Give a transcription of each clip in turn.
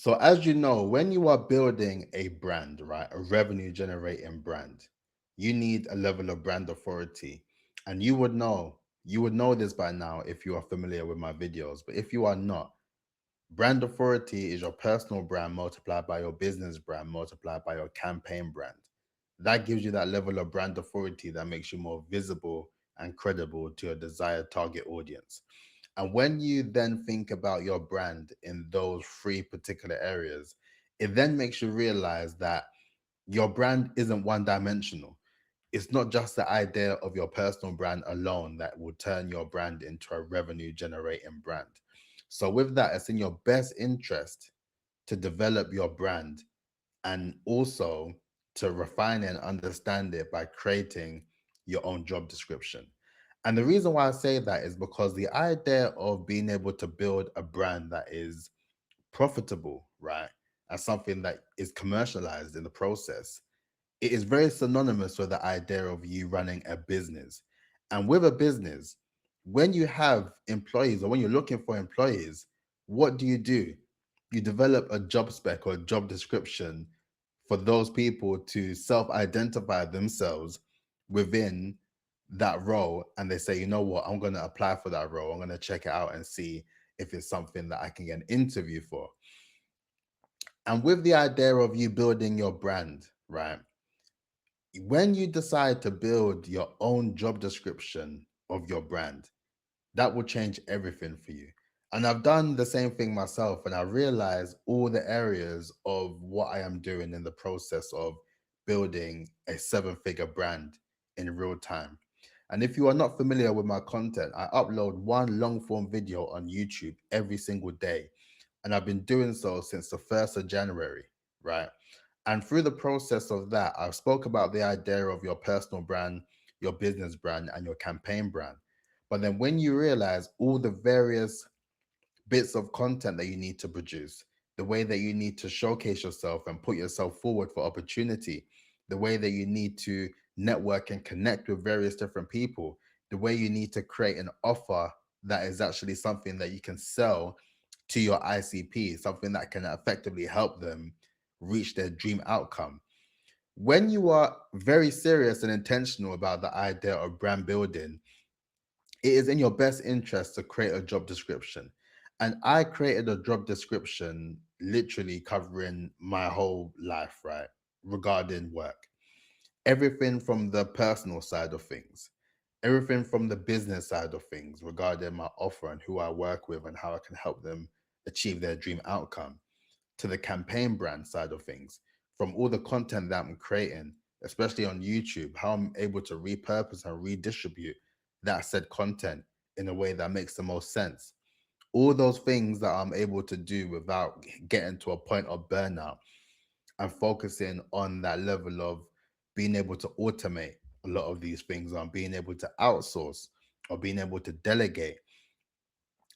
So, as you know, when you are building a brand, right, a revenue generating brand, you need a level of brand authority. And you would know this by now if you are familiar with my videos. But if you are not, brand authority is your personal brand multiplied by your business brand multiplied by your campaign brand. That gives you that level of brand authority that makes you more visible and credible to your desired target audience. And when you then think about your brand in those three particular areas, it then makes you realize that your brand isn't one dimensional. It's not just the idea of your personal brand alone that will turn your brand into a revenue generating brand. So, with that, it's in your best interest to develop your brand and also to refine it and understand it by creating your own job description. And the reason why I say that is because the idea of being able to build a brand that is profitable, right, as something that is commercialized in the process, it is very synonymous with the idea of you running a business. And with a business, when you have employees or when you're looking for employees, what do? You develop a job spec or a job description for those people to self identify themselves within that role. And they say, you know what, I'm going to apply for that role. I'm going to check it out and see if it's something that I can get an interview for. And with the idea of you building your brand, right? When you decide to build your own job description of your brand, that will change everything for you. And I've done the same thing myself, and I realize all the areas of what I am doing in the process of building a seven-figure brand in real time. And if you are not familiar with my content, I upload one long form video on YouTube every single day. And I've been doing so since the 1st of January, right? And through the process of that, I've spoke about the idea of your personal brand, your business brand, and your campaign brand. But then when you realize all the various bits of content that you need to produce, the way that you need to showcase yourself and put yourself forward for opportunity, the way that you need to network and connect with various different people, the way you need to create an offer that is actually something that you can sell to your ICP, something that can effectively help them reach their dream outcome. When you are very serious and intentional about the idea of brand building, it is in your best interest to create a job description. And I created a job description literally covering my whole life, right? Regarding work. Everything from the personal side of things, everything from the business side of things regarding my offer and who I work with and how I can help them achieve their dream outcome, to the campaign brand side of things, from all the content that I'm creating, especially on YouTube, how I'm able to repurpose and redistribute that said content in a way that makes the most sense. All those things that I'm able to do without getting to a point of burnout and focusing on that level of being able to automate a lot of these things, on being able to outsource or being able to delegate.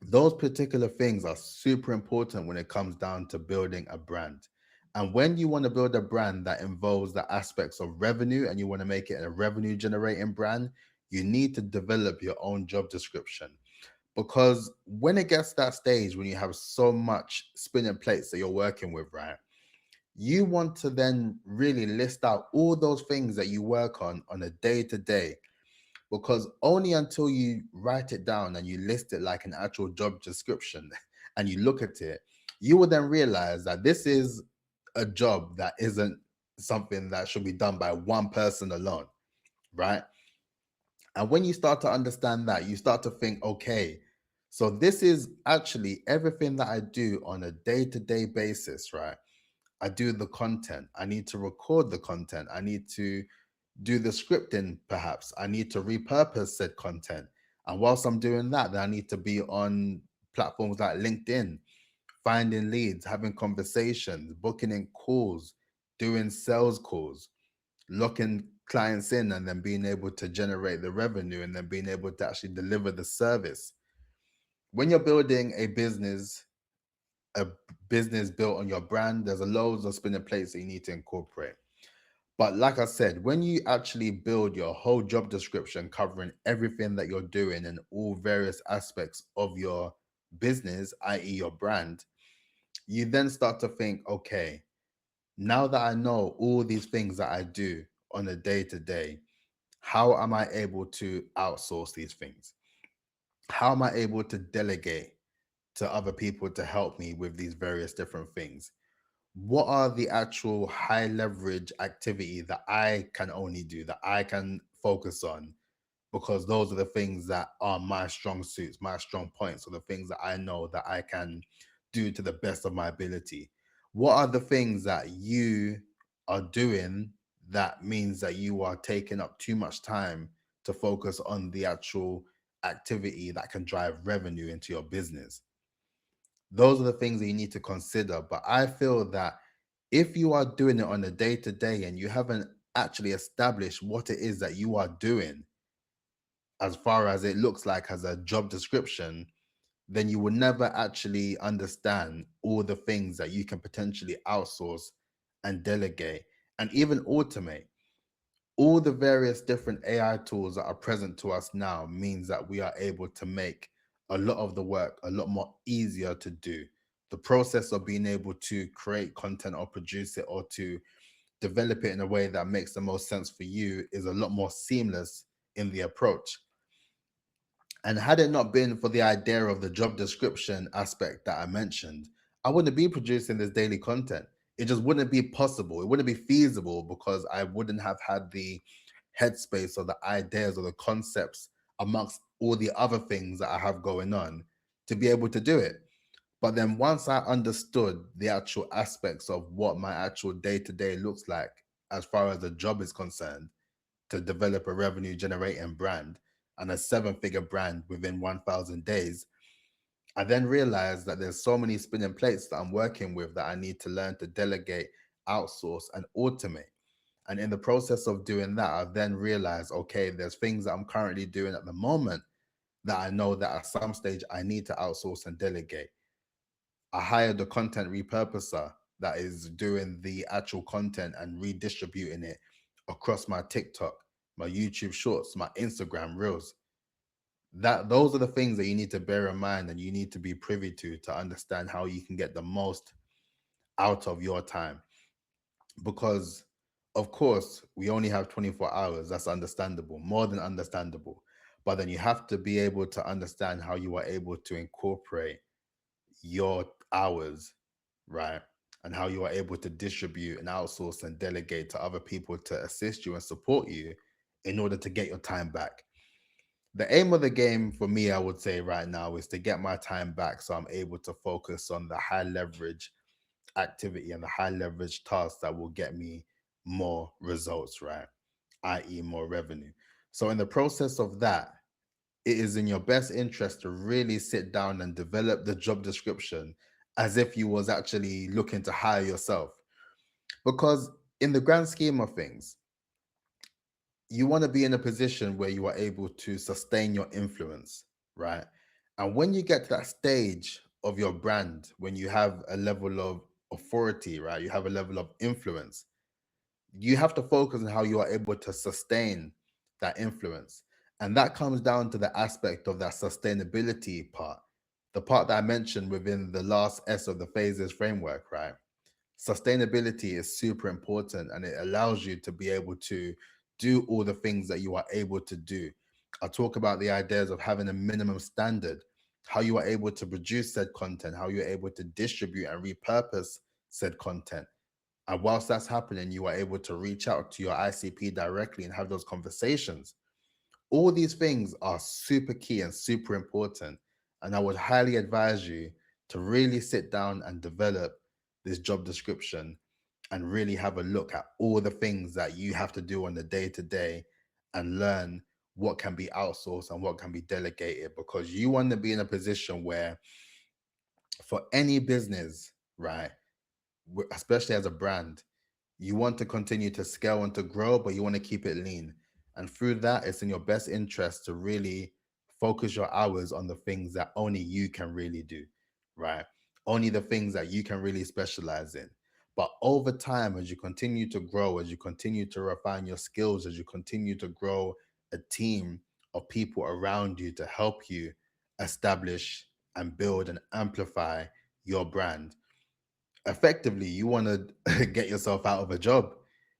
Those particular things are super important when it comes down to building a brand. And when you want to build a brand that involves the aspects of revenue and you want to make it a revenue generating brand, you need to develop your own job description. Because when it gets to that stage, when you have so much spinning plates that you're working with, right? You want to then really list out all those things that you work on a day to day, because only until you write it down and you list it like an actual job description and you look at it, you will then realize that this is a job that isn't something that should be done by one person alone, right? And when you start to understand that, you start to think, okay, so this is actually everything that I do on a day-to-day basis, right? I do the content. I need to record the content. I need to do the scripting, perhaps. I need to repurpose said content. And whilst I'm doing that, then I need to be on platforms like LinkedIn, finding leads, having conversations, booking in calls, doing sales calls, locking clients in, and then being able to generate the revenue and then being able to actually deliver the service. When you're building a business built on your brand, there's a loads of spinning plates that you need to incorporate. But like I said, when you actually build your whole job description covering everything that you're doing and all various aspects of your business, i.e., your brand, you then start to think, okay, now that I know all these things that I do on a day to day, how am I able to outsource these things? How am I able to delegate to other people to help me with these various different things? What are the actual high leverage activity that I can only do, that I can focus on? Because those are the things that are my strong suits, my strong points, or the things that I know that I can do to the best of my ability. What are the things that you are doing that means that you are taking up too much time to focus on the actual activity that can drive revenue into your business? Those are the things that you need to consider. But I feel that if you are doing it on a day to day and you haven't actually established what it is that you are doing, as far as it looks like as a job description, then you will never actually understand all the things that you can potentially outsource and delegate and even automate. All the various different AI tools that are present to us now means that we are able to make a lot of the work a lot more easier to do. The process of being able to create content or produce it or to develop it in a way that makes the most sense for you is a lot more seamless in the approach. And had it not been for the idea of the job description aspect that I mentioned, I wouldn't be producing this daily content. It just wouldn't be possible. It wouldn't be feasible because I wouldn't have had the headspace or the ideas or the concepts amongst all the other things that I have going on to be able to do it. But then once I understood the actual aspects of what my actual day to day looks like as far as the job is concerned, to develop a revenue generating brand and a seven-figure brand within 1000 days, I then realized that there's so many spinning plates that I'm working with that I need to learn to delegate, outsource, and automate. And in the process of doing that, I've then realized, okay, there's things that I'm currently doing at the moment that I know that at some stage I need to outsource and delegate. I hired a content repurposer that is doing the actual content and redistributing it across my TikTok, my YouTube shorts, my Instagram reels. That those are the things that you need to bear in mind and you need to be privy to understand how you can get the most out of your time. Because of course, we only have 24 hours. That's understandable, more than understandable. But then you have to be able to understand how you are able to incorporate your hours, right? And how you are able to distribute and outsource and delegate to other people to assist you and support you in order to get your time back. The aim of the game for me, I would say right now, is to get my time back so I'm able to focus on the high leverage activity and the high leverage tasks that will get me more results, right? i.e., more revenue. So, in the process of that, it is in your best interest to really sit down and develop the job description as if you was actually looking to hire yourself. Because in the grand scheme of things, you want to be in a position where you are able to sustain your influence, right? And when you get to that stage of your brand, when you have a level of authority, right? You have a level of influence, you have to focus on how you are able to sustain that influence. And that comes down to the aspect of that sustainability part, the part that I mentioned within the last S of the phases framework, right? Sustainability is super important and it allows you to be able to do all the things that you are able to do. I talk about the ideas of having a minimum standard, how you are able to produce said content, how you're able to distribute and repurpose said content. And whilst that's happening, you are able to reach out to your ICP directly and have those conversations. All these things are super key and super important. And I would highly advise you to really sit down and develop this job description and really have a look at all the things that you have to do on the day to day and learn what can be outsourced and what can be delegated, because you want to be in a position where for any business, right, especially as a brand, you want to continue to scale and to grow, but you want to keep it lean. And through that, it's in your best interest to really focus your hours on the things that only you can really do, right? Only the things that you can really specialize in. But over time, as you continue to grow, as you continue to refine your skills, as you continue to grow a team of people around you to help you establish and build and amplify your brand, Effectively, you want to get yourself out of a job.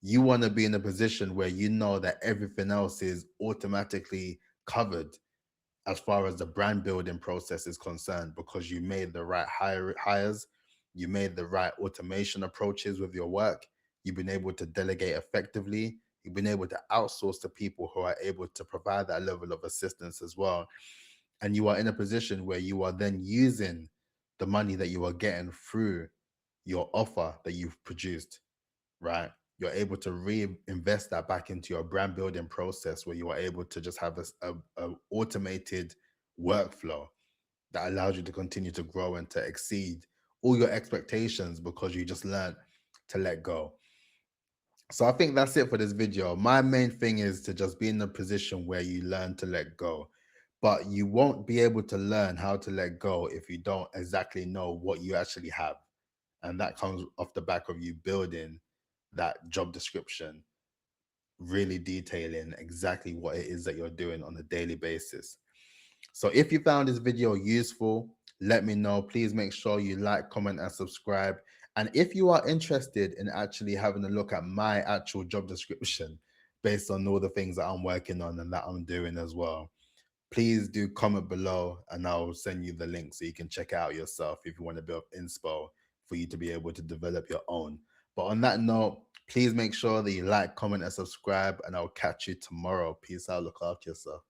You want to be in a position where you know that everything else is automatically covered as far as the brand building process is concerned, because you made the right hires, you made the right automation approaches with your work, you've been able to delegate effectively, you've been able to outsource to people who are able to provide that level of assistance as well. And you are in a position where you are then using the money that you are getting through your offer that you've produced, right? You're able to reinvest that back into your brand building process, where you are able to just have a automated workflow that allows you to continue to grow and to exceed all your expectations because you just learned to let go. So I think that's it for this video. My main thing is to just be in a position where you learn to let go. But you won't be able to learn how to let go if you don't exactly know what you actually have. And that comes off the back of you building that job description, really detailing exactly what it is that you're doing on a daily basis. So if you found this video useful, let me know. Please make sure you like, comment, and subscribe. And if you are interested in actually having a look at my actual job description based on all the things that I'm working on and that I'm doing as well, please do comment below and I'll send you the link so you can check it out yourself if you want a bit of inspo for you to be able to develop your own. But on that note, please make sure that you like, comment, and subscribe, and I'll catch you tomorrow. Peace out. Look after yourself.